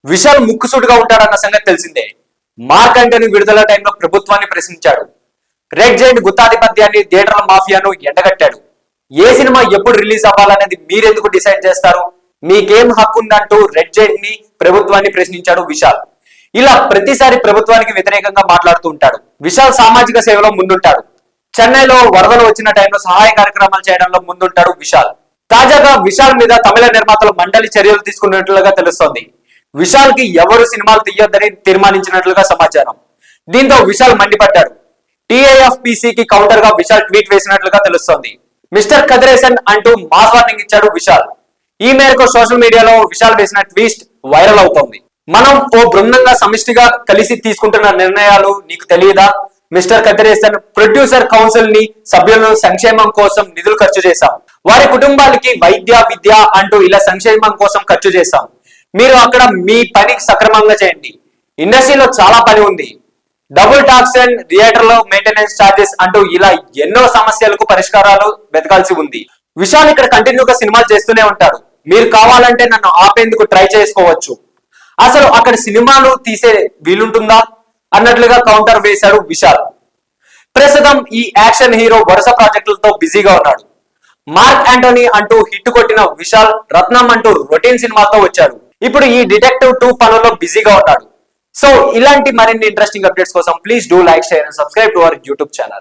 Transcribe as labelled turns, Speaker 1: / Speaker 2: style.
Speaker 1: విశాల్ ముక్కుసూటిగా ఉంటాడన్న సంగతి తెలిసిందే. మార్క్ యాంటనీ విడుదల టైంలో ప్రభుత్వాన్ని ప్రశ్నించాడు. రెడ్ జైంట్ గుత్తాధిపత్యాన్ని, థియేటర్ల మాఫియాను ఎండగట్టాడు. ఏ సినిమా ఎప్పుడు రిలీజ్ అవ్వాలనేది మీరెందుకు డిసైడ్ చేస్తారు, మీకేం హక్కు ఉందంటూ రెడ్ జైంట్ ని, ప్రభుత్వాన్ని ప్రశ్నించాడు విశాల్. ఇలా ప్రతిసారి ప్రభుత్వానికి వ్యతిరేకంగా మాట్లాడుతూ ఉంటాడు. విశాల్ సామాజిక సేవలో ముందుంటాడు. చెన్నైలో వరదలు వచ్చిన టైంలో సహాయ కార్యక్రమాలు చేయడంలో ముందుంటాడు విశాల్. తాజాగా విశాల్ మీద తమిళ నిర్మాతలు మండలి చర్యలు తీసుకున్నట్లుగా తెలుస్తోంది. విశాల్ కి ఎవరు సినిమాలు తీయొద్దని తీర్మానించినట్లుగా సమాచారం. దీంతో విశాల్ మండిపడ్డాడు. టీఐఎఫ్పిసి కి కౌంటర్ గా విశాల్ ట్వీట్ వేసినట్లుగా తెలుస్తోంది. మిస్టర్ కదిరేసన్ అంటూ మాస్ వార్నింగ్ ఇచ్చాడు విశాల్. ఈ మేరకు సోషల్ మీడియాలో విశాల్ వేసిన ట్వీట్ వైరల్ అవుతోంది. మనం ఓ బృందంగా సమిష్టిగా కలిసి తీసుకుంటున్న నిర్ణయాలు నీకు తెలియదా? మిస్టర్ కదిరేసన్, ప్రొడ్యూసర్ కౌన్సిల్ ని సభ్యులను సంక్షేమం కోసం నిధులు ఖర్చు చేశాం. వారి కుటుంబాలకి వైద్య, విద్య అంటూ ఇలా సంక్షేమం కోసం ఖర్చు చేశాం. మీరు అక్కడ మీ పని సక్రమంగా చేయండి. ఇండస్ట్రీలో చాలా పని ఉంది. డబుల్ టాక్స్ అండ్ థియేటర్ లో మెయింటెనెన్స్ ఛార్జెస్ అంటూ ఇలా ఎన్నో సమస్యలకు పరిష్కారాలు వెతకాల్సి ఉంది. విశాల్ ఇక్కడ కంటిన్యూగా సినిమాలు చేస్తూనే ఉంటాడు. మీరు కావాలంటే నన్ను ఆపేందుకు ట్రై చేసుకోవచ్చు. అసలు అక్కడ సినిమాలు తీసే వీలుంటుందా అన్నట్లుగా కౌంటర్ వేశాడు విశాల్. ప్రస్తుతం ఈ యాక్షన్ హీరో వరుస ప్రాజెక్టులతో బిజీగా ఉన్నాడు. మార్క్ యాంటనీ అంటూ హిట్ కొట్టిన విశాల్ రత్నం అంటూ రొటీన్ సినిమాతో వచ్చాడు. ఇప్పుడు ఈ డిటెక్టివ్ 2 పనుల్లో బిజీగా ఉన్నాడు. సో ఇలాంటి మరిన్ని ఇంట్రెస్టింగ్ అప్డేట్స్ కోసం please do like, share and subscribe to our YouTube channel.